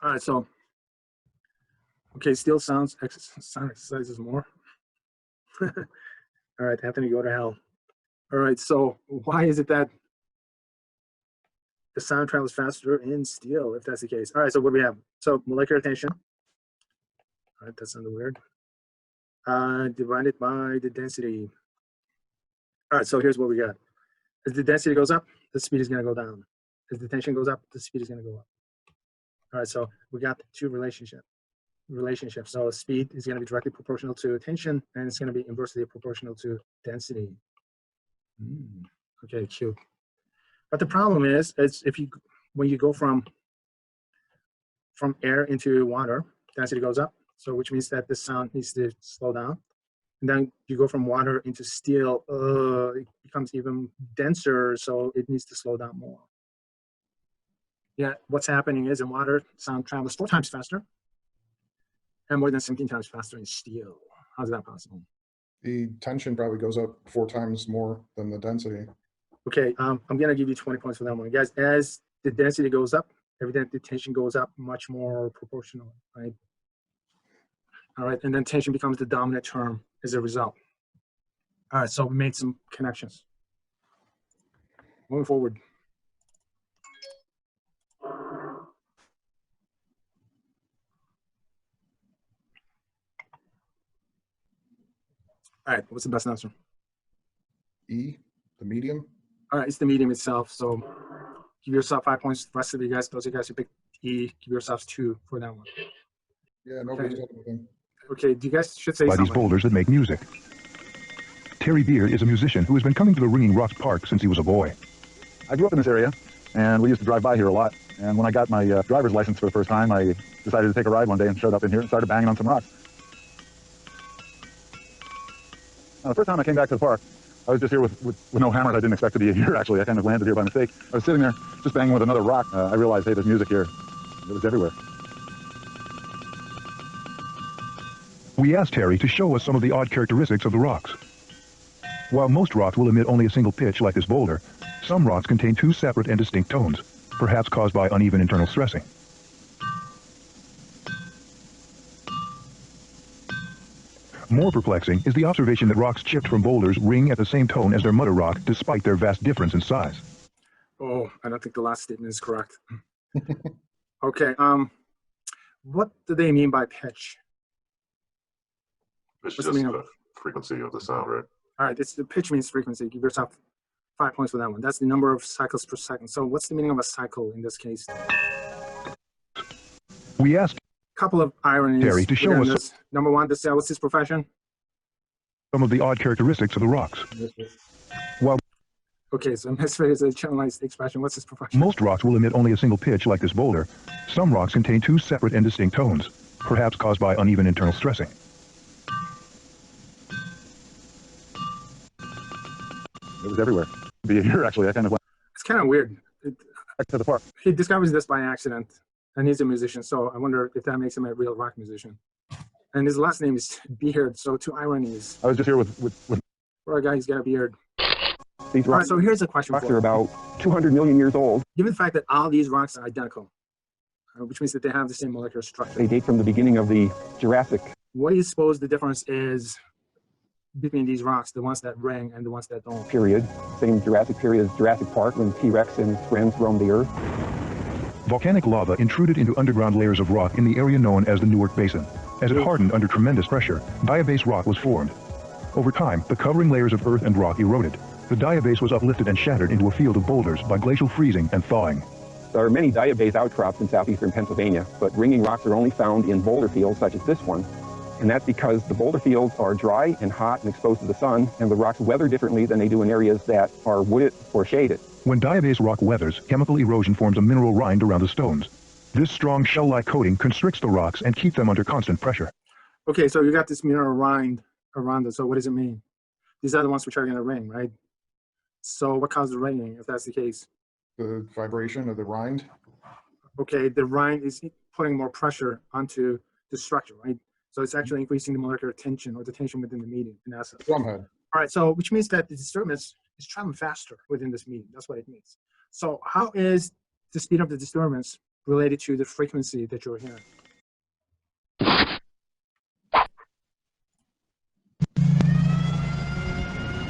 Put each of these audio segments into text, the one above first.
All right, so okay, still sound exercises more. All right, Anthony, go to hell. All right, so why is it that the sound travels faster in steel, if that's the case? All right, so what do we have? So molecular tension. All right, that sounded weird. Divided by the density. All right, so here's what we got. As the density goes up, the speed is going to go down. As the tension goes up, the speed is going to go up. All right, so we got the two relationships. So speed is going to be directly proportional to tension, and it's going to be inversely proportional to density. Okay, cute. But the problem is when you go from air into water, density goes up. So which means that the sound needs to slow down. And then you go from water into steel, it becomes even denser, so it needs to slow down more. Yeah, what's happening is in water, sound travels 4 times faster and more than 17 times faster in steel. How's that possible? The tension probably goes up 4 times more than the density. Okay, I'm gonna give you 20 points for that one. Guys, as the density goes up, evidently the tension goes up much more proportional, right? All right, and then tension becomes the dominant term as a result. All right, so we made some connections. Moving forward. All right, what's the best answer? E, the medium. All right, it's the medium itself. So give yourself 5 points. The rest of you guys, those of you guys who picked E, give yourselves 2 for that one. Yeah, nobody said anything. Okay, do you guys should say by something. These boulders that make music. Terry Beard is a musician who has been coming to the Ringing Rocks Park since he was a boy. I grew up in this area, and we used to drive by here a lot. And when I got my driver's license for the first time, I decided to take a ride one day and showed up in here and started banging on some rocks. Now, the first time I came back to the park, I was just here with no hammers. I didn't expect to be here, actually. I kind of landed here by mistake. I was sitting there just banging with another rock. I realized, hey, there's music here. It was everywhere. We asked Terry to show us some of the odd characteristics of the rocks. While most rocks will emit only a single pitch like this boulder, some rocks contain 2 separate and distinct tones, perhaps caused by uneven internal stressing. More perplexing is the observation that rocks chipped from boulders ring at the same tone as their mother rock despite their vast difference in size. Oh, I don't think the last statement is correct. Okay, what do they mean by pitch? It's just the frequency of the sound, right? All right, the pitch means frequency. Give yourself 5 points for that one. That's the number of cycles per second. So what's the meaning of a cycle in this case? We asked a couple of ironies. Terry to show us Number one, what's his profession? Some of the odd characteristics of the rocks. While okay, so misfit is a generalized expression. What's his profession? Most rocks will emit only a single pitch like this boulder. Some rocks contain 2 separate and distinct tones, perhaps caused by uneven internal stressing. It was everywhere. Be here, actually. I kind of went. It's kind of weird. Back to the park. He discovers this by accident, and he's a musician. So I wonder if that makes him a real rock musician. And his last name is Beard. So 2 ironies. I was just here with for a guy who's got a beard. These rocks. All right, so here's a question. Rocks are about 200 million years old. Given the fact that all these rocks are identical, which means that they have the same molecular structure. They date from the beginning of the Jurassic. What do you suppose the difference is between these rocks, the ones that ring and the ones that don't? Period. Same Jurassic period as Jurassic Park when T-Rex and his friends roamed the Earth. Volcanic lava intruded into underground layers of rock in the area known as the Newark Basin. As it hardened under tremendous pressure, diabase rock was formed. Over time, the covering layers of earth and rock eroded. The diabase was uplifted and shattered into a field of boulders by glacial freezing and thawing. There are many diabase outcrops in southeastern Pennsylvania, but ringing rocks are only found in boulder fields such as this one. And that's because the boulder fields are dry and hot and exposed to the sun, and the rocks weather differently than they do in areas that are wooded or shaded. When diabase rock weathers, chemical erosion forms a mineral rind around the stones. This strong shell-like coating constricts the rocks and keeps them under constant pressure. Okay, so you got this mineral rind around it. So what does it mean? These are the ones which are going to ring, right? So what causes the ringing, if that's the case? The vibration of the rind. Okay, the rind is putting more pressure onto the structure, right? So it's actually increasing the molecular tension or the tension within the medium in essence. Drumhead. All right, so which means that the disturbance is traveling faster within this medium. That's what it means. So how is the speed of the disturbance related to the frequency that you're hearing.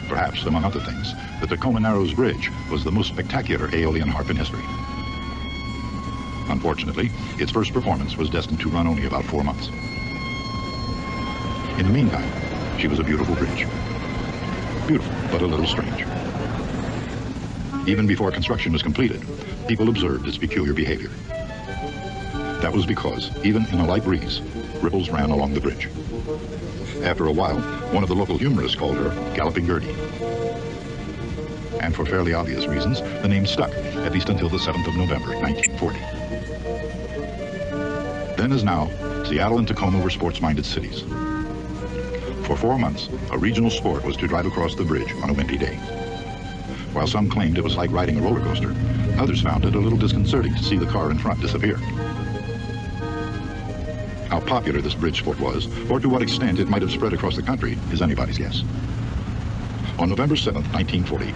Perhaps, among other things, the Tacoma Narrows Bridge was the most spectacular aeolian harp in history. Unfortunately, its first performance was destined to run only about 4 months. In the meantime, she was a beautiful bridge. Beautiful, but a little strange. Even before construction was completed, people observed its peculiar behavior. That was because, even in a light breeze, ripples ran along the bridge. After a while, one of the local humorists called her Galloping Gertie. And for fairly obvious reasons, the name stuck, at least until the 7th of November, 1940. Then as now, Seattle and Tacoma were sports-minded cities. For 4 months, a regional sport was to drive across the bridge on a windy day. While some claimed it was like riding a roller coaster, others found it a little disconcerting to see the car in front disappear. How popular this bridge sport was, or to what extent it might have spread across the country, is anybody's guess. On November 7th, 1940,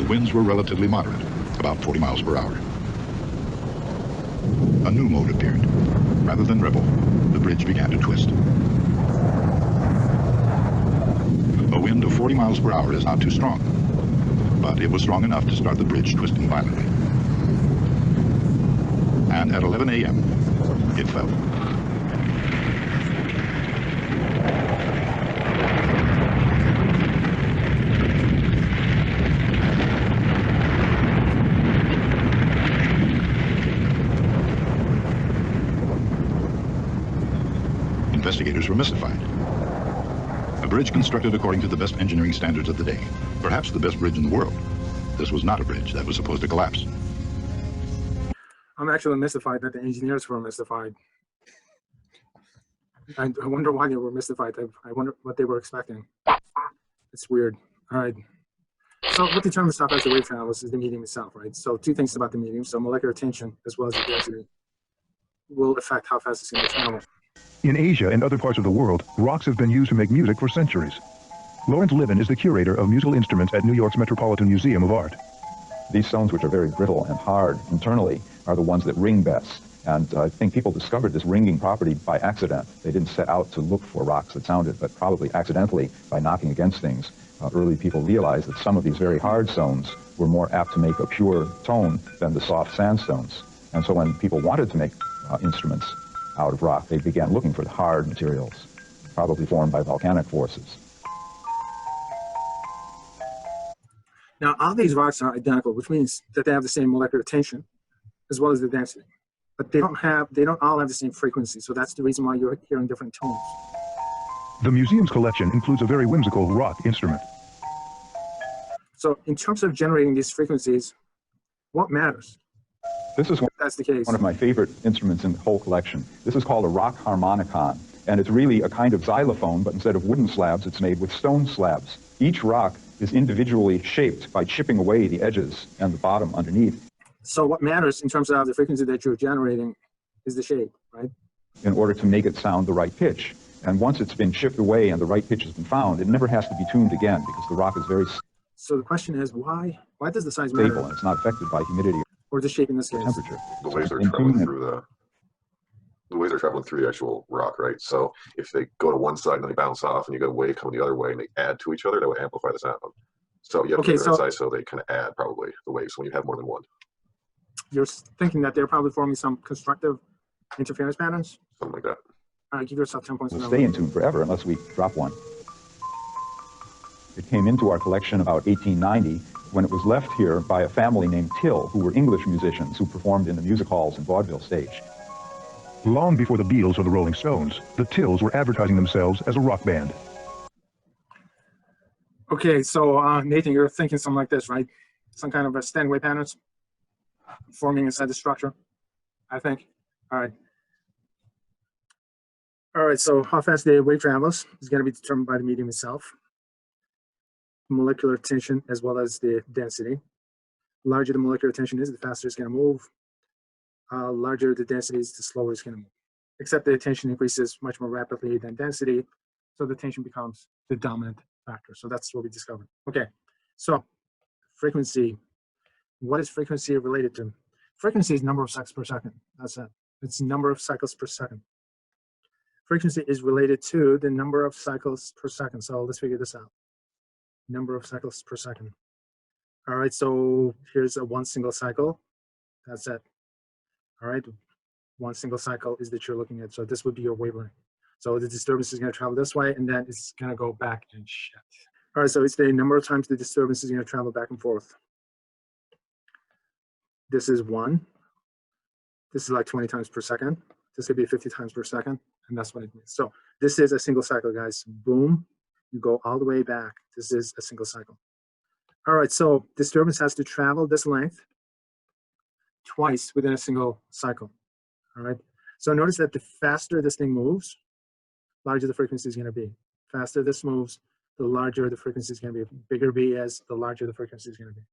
the winds were relatively moderate, about 40 miles per hour. A new mode appeared. Rather than ripple, the bridge began to twist. A wind of 40 miles per hour is not too strong, but it was strong enough to start the bridge twisting violently. And at 11 a.m., it fell. Investigators were mystified. A bridge constructed according to the best engineering standards of the day, perhaps the best bridge in the world. This was not a bridge that was supposed to collapse. I'm actually mystified that the engineers were mystified. I wonder why they were mystified. I wonder what they were expecting. It's weird. All right. So what determines how fast the wave travels is the medium itself, right? So two things about the medium. So molecular tension as well as the density will affect how fast it's going to travel. In Asia and other parts of the world, rocks have been used to make music for centuries. Lawrence Liven is the curator of musical instruments at New York's Metropolitan Museum of Art. These stones, which are very brittle and hard internally, are the ones that ring best. And I think people discovered this ringing property by accident. They didn't set out to look for rocks that sounded, but probably accidentally, by knocking against things, early people realized that some of these very hard stones were more apt to make a pure tone than the soft sandstones. And so when people wanted to make instruments out of rock, they began looking for the hard materials, probably formed by volcanic forces. Now, all these rocks are identical, which means that they have the same molecular tension as well as the density. But they don't all have the same frequency, so that's the reason why you're hearing different tones. The museum's collection includes a very whimsical rock instrument. So in terms of generating these frequencies, what matters? This is That's the case. one of my favorite instruments in the whole collection. This is called a rock harmonicon, and it's really a kind of xylophone, but instead of wooden slabs, it's made with stone slabs. Each rock is individually shaped by chipping away the edges and the bottom underneath. So what matters in terms of the frequency that you're generating is the shape, right? In order to make it sound the right pitch. And once it's been chipped away and the right pitch has been found, it never has to be tuned again because the rock is very So the question is, why does the size stable matter? and it's not affected by humidity Or the shape in this or case? temperature. The waves are In traveling tuning it- through the waves are traveling through the actual rock, right? So if they go to one side and then they bounce off and you get a wave coming the other way and they add to each other, that would amplify the sound. So you have to Okay, make it precise so they kind of add probably the waves when you have more than one. You're thinking that they're probably forming some constructive interference patterns? Something like that. All right, give yourself 10 points. It'll stay in tune forever unless we drop one. It came into our collection about 1890 when it was left here by a family named Till, who were English musicians who performed in the music halls and vaudeville stage. Long before the Beatles or the Rolling Stones, the Tills were advertising themselves as a rock band. Okay, so Nathan, you're thinking something like this, right? Some kind of a standing wave patterns forming inside the structure, I think. All right. All right, so how fast the wave travels is going to be determined by the medium itself, molecular tension as well as the density. Larger the molecular tension is, the faster it's going to move. Larger the density is, the slower it's going to move. Except the tension increases much more rapidly than density, so the tension becomes the dominant factor. So that's what we discovered. Okay, so frequency. What is frequency related to? Frequency is number of cycles per second. That's it. It's number of cycles per second. Frequency is related to the number of cycles per second. So let's figure this out. Number of cycles per second. All right, so here's a one single cycle. That's it. All right, one single cycle is that you're looking at. So this would be your wavelength. So the disturbance is going to travel this way, and then it's going to go back and shit. All right, so it's the number of times the disturbance is going to travel back and forth. This is 1. This is like 20 times per second. This could be 50 times per second, and that's what it means. So this is a single cycle, guys. Boom, you go all the way back. This is a single cycle. All right, so disturbance has to travel this length twice within a single cycle. All right, so notice that the faster this thing moves, larger the frequency is going to be. Faster this moves, the larger the frequency is going to be. Bigger B is, the larger the frequency is going to be.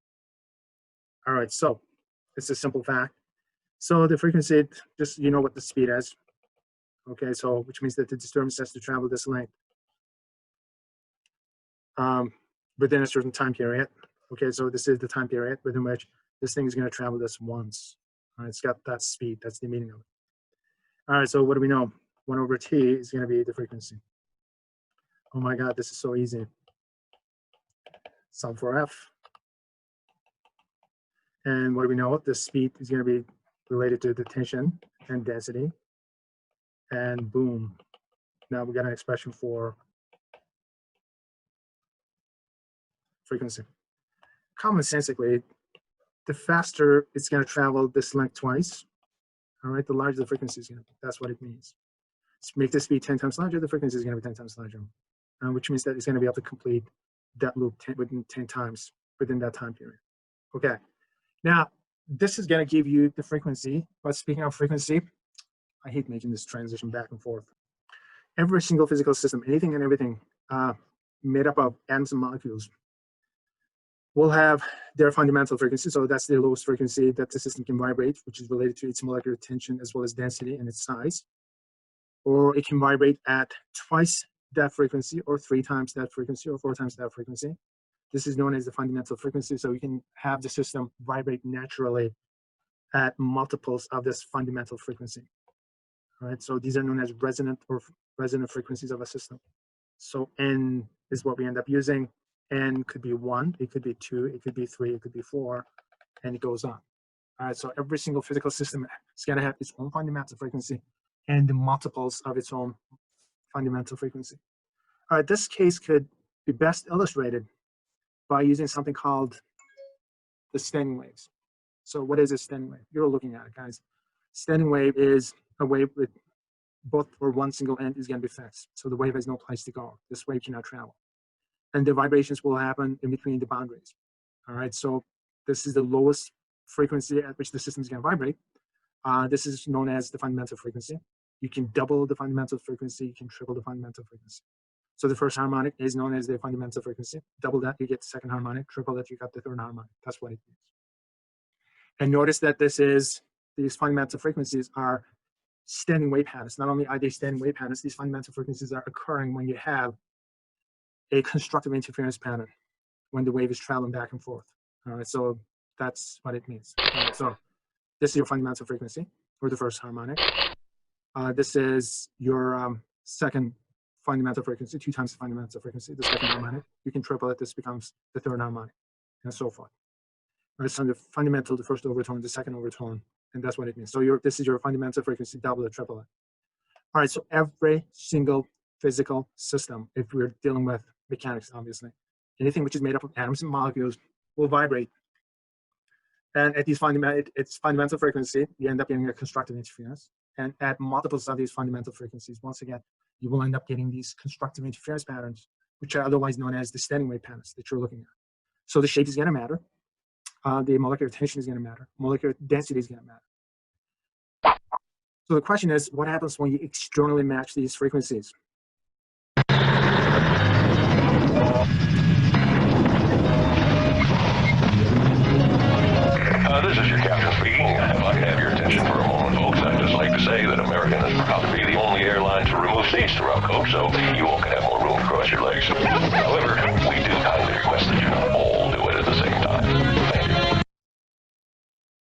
All right, so it's a simple fact. So the frequency, just you know what the speed is. Okay, so which means that the disturbance has to travel this length within a certain time period. Okay, so this is the time period within which this thing is going to travel this once. All right, it's got that speed. That's the meaning of it. All right, so what do we know? 1 over T is going to be the frequency. Oh my God, this is so easy. Sum for F. And what do we know? The speed is going to be related to the tension and density. And boom. Now we got an expression for frequency. Commonsensically, the faster it's going to travel this length twice, all right, the larger the frequency is going to be. That's what it means. To make the speed 10 times larger, the frequency is going to be 10 times larger, which means that it's going to be able to complete that loop within 10 times within that time period. Okay. Now, this is going to give you the frequency, but speaking of frequency, I hate making this transition back and forth. Every single physical system, anything and everything made up of atoms and molecules will have their fundamental frequency. So that's the lowest frequency that the system can vibrate, which is related to its molecular tension as well as density and its size. Or it can vibrate at twice that frequency, or 3 times that frequency, or 4 times that frequency. This is known as the fundamental frequency. So we can have the system vibrate naturally at multiples of this fundamental frequency. All right, so these are known as resonant frequencies of a system. So N is what we end up using. N could be 1, it could be 2, it could be 3, it could be 4, and it goes on. All right, so every single physical system is going to have its own fundamental frequency and the multiples of its own fundamental frequency. All right, this case could be best illustrated by using something called the standing waves. So what is a standing wave? You're looking at it, guys. Standing wave is a wave with both or one single end is going to be fixed. So the wave has no place to go. This wave cannot travel. And the vibrations will happen in between the boundaries. All right, so this is the lowest frequency at which the system is going to vibrate. This is known as the fundamental frequency. You can double the fundamental frequency, you can triple the fundamental frequency. So the first harmonic is known as the fundamental frequency. Double that, you get the second harmonic. Triple that, you got the third harmonic. That's what it means. And notice that these fundamental frequencies are standing wave patterns. Not only are they standing wave patterns, these fundamental frequencies are occurring when you have a constructive interference pattern, when the wave is traveling back and forth. All right, so that's what it means. All right, so this is your fundamental frequency, or the first harmonic. This is your second fundamental frequency, 2 times the fundamental frequency, the second harmonic. You can triple it, this becomes the third harmonic, and so forth. All right, so the fundamental, the first overtone, the second overtone, and that's what it means. So this is your fundamental frequency, double it, triple it. All right, so every single physical system, if we're dealing with mechanics, obviously, anything which is made up of atoms and molecules will vibrate. And at its fundamental frequency, you end up getting a constructive interference. And at multiples of these fundamental frequencies, once again, you will end up getting these constructive interference patterns, which are otherwise known as the standing wave patterns that you're looking at. So the shape is going to matter. The molecular tension is going to matter. Molecular density is going to matter. So the question is, what happens when you externally match these frequencies? This is your captain speaking.